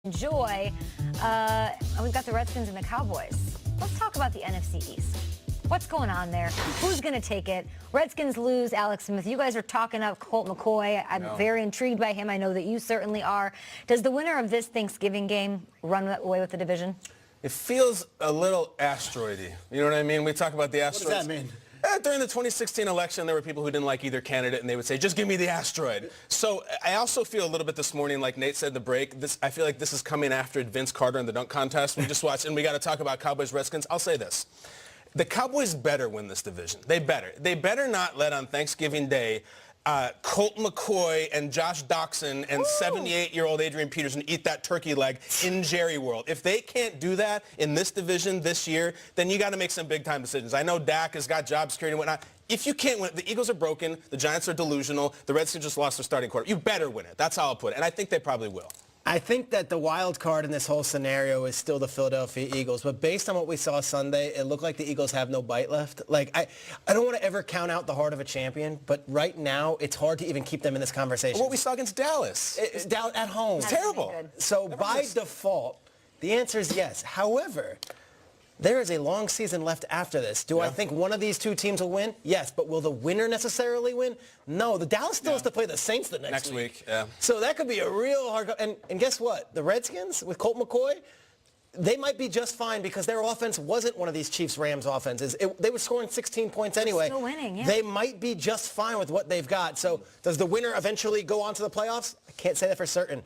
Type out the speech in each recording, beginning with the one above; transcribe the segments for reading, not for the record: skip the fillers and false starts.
Enjoy. We've got the Redskins and the Cowboys. Let's talk about the NFC East. What's going on there? Who's going to take it? Redskins lose Alex Smith. You guys are talking up Colt McCoy. I'm very intrigued by him. I know that you certainly are. Does the winner of this Thanksgiving game run away with the division? It feels a little asteroidy. You know what I mean? We talk about the asteroids. What does that mean? During the 2016 election, there were people who didn't like either candidate, and they would say, just give me the asteroid. So I also feel a little bit this morning, like Nate said, the break. I feel like this is coming after Vince Carter in the dunk contest. We just watched, and we got to talk about Cowboys-Redskins. I'll say this. The Cowboys better win this division. They better. They better not let on Thanksgiving Day Colt McCoy and Josh Doxson and 78-year-old Adrian Peterson eat that turkey leg in Jerry World. If they can't do that in this division this year, then you got to make some big-time decisions. I know Dak has got job security and whatnot. If you can't win it, the Eagles are broken, the Giants are delusional, the Redskins just lost their starting quarterback. You better win it. That's how I'll put it, and I think they probably will. I think that the wild card in this whole scenario is still the Philadelphia Eagles. But based on what we saw Sunday, it looked like the Eagles have no bite left. Like, I don't want to ever count out the heart of a champion, but right now it's hard to even keep them in this conversation. What we saw against Dallas. It's down at home. It's terrible. So by default, the answer is yes. However, there is a long season left after this. Do I think one of these two teams will win? Yes, but will the winner necessarily win? No. The Dallas still has to play the Saints the next week. So that could be a real hard. And guess what? The Redskins with Colt McCoy, they might be just fine because their offense wasn't one of these Chiefs-Rams offenses. They were scoring 16 points anyway. Still winning, yeah. They might be just fine with what they've got. So does the winner eventually go on to the playoffs? I can't say that for certain.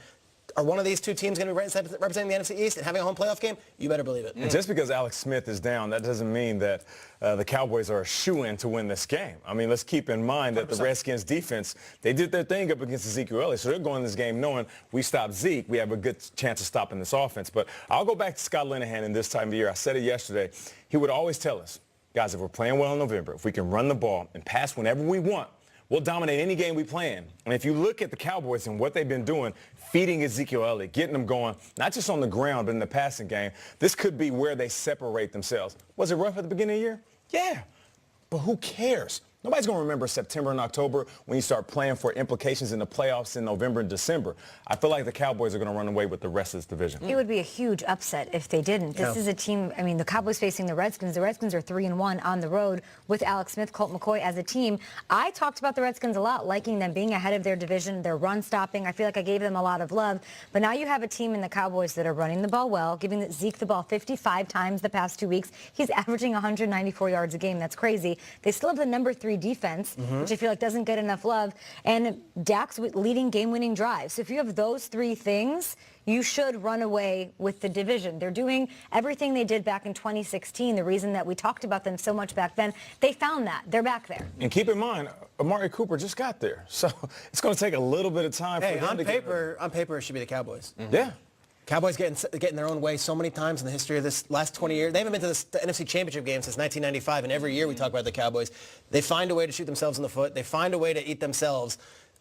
Are one of these two teams going to be representing the NFC East and having a home playoff game? You better believe it. And just because Alex Smith is down, that doesn't mean that the Cowboys are a shoo-in to win this game. I mean, let's keep in mind that the Redskins defense, they did their thing up against Ezekiel Elliott, so they're going this game knowing we stop Zeke, we have a good chance of stopping this offense. But I'll go back to Scott Linehan in this time of year. I said it yesterday. He would always tell us, guys, if we're playing well in November, if we can run the ball and pass whenever we want, we'll dominate any game we play in. And if you look at the Cowboys and what they've been doing, feeding Ezekiel Elliott, getting them going, not just on the ground, but in the passing game, this could be where they separate themselves. Was it rough at the beginning of the year? Yeah. But who cares? Nobody's going to remember September and October when you start playing for implications in the playoffs in November and December. I feel like the Cowboys are going to run away with the rest of this division. It would be a huge upset if they didn't. This is a team, I mean, the Cowboys facing the Redskins. The Redskins are 3-1 on the road with Alex Smith, Colt McCoy as a team. I talked about the Redskins a lot, liking them being ahead of their division, their run stopping. I feel like I gave them a lot of love. But now you have a team in the Cowboys that are running the ball well, giving Zeke the ball 55 times the past 2 weeks. He's averaging 194 yards a game. That's crazy. They still have the number 3 defense. Which I feel like doesn't get enough love, and Dak's leading game-winning drives. So if you have those 3 things, you should run away with the division. They're doing everything they did back in 2016. The reason that we talked about them so much back then, they found that. They're back there. And keep in mind, Amari Cooper just got there. So it's going to take a little bit of time for them to get there. On paper, it should be the Cowboys. Yeah. Cowboys getting their own way so many times in the history of this last 20 years. They haven't been to the NFC Championship game since 1995, and every year we talk about the Cowboys. They find a way to shoot themselves in the foot. They find a way to eat themselves.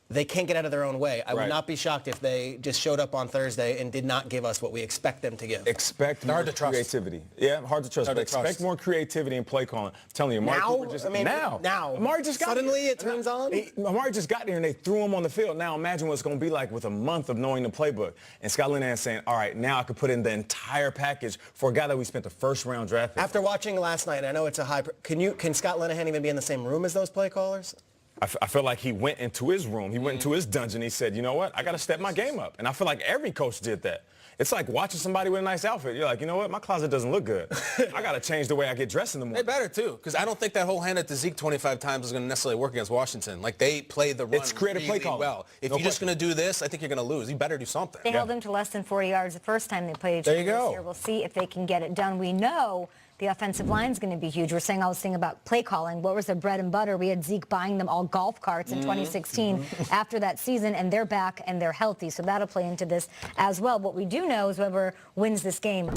They can't get out of their own way. I would not be shocked if they just showed up on Thursday and did not give us what we expect them to give. Expect more creativity. Yeah, hard to trust. But expect more creativity in play calling. I'm telling you, Amari Cooper just now. Amari just got suddenly it turns on. Amari just got there and they threw him on the field. Now imagine what it's going to be like with a month of knowing the playbook. And Scott Linehan saying, all right, now I could put in the entire package for a guy that we spent the first-round draft pick. After watching last night, I know it's a high. Can Scott Linehan even be in the same room as those play callers? I feel like he went into his room. He went into his dungeon. He said, you know what? I got to step my game up. And I feel like every coach did that. It's like watching somebody with a nice outfit. You're like, you know what? My closet doesn't look good. I got to change the way I get dressed in the morning. They better, too, because I don't think that whole hand it to Zeke 25 times is going to necessarily work against Washington. Like, they play the run it's creative really play calling. well. If you're just going to do this, I think you're going to lose. You better do something. They held him to less than 40 yards the first time they played each other this year. We'll see if they can get it done. We know the offensive line is going to be huge. We're saying all this thing about play calling. What was their bread and butter? We had Zeke buying them all golf carts in 2016 after that season, and they're back and they're healthy. So that'll play into this as well. What we do know is whoever wins this game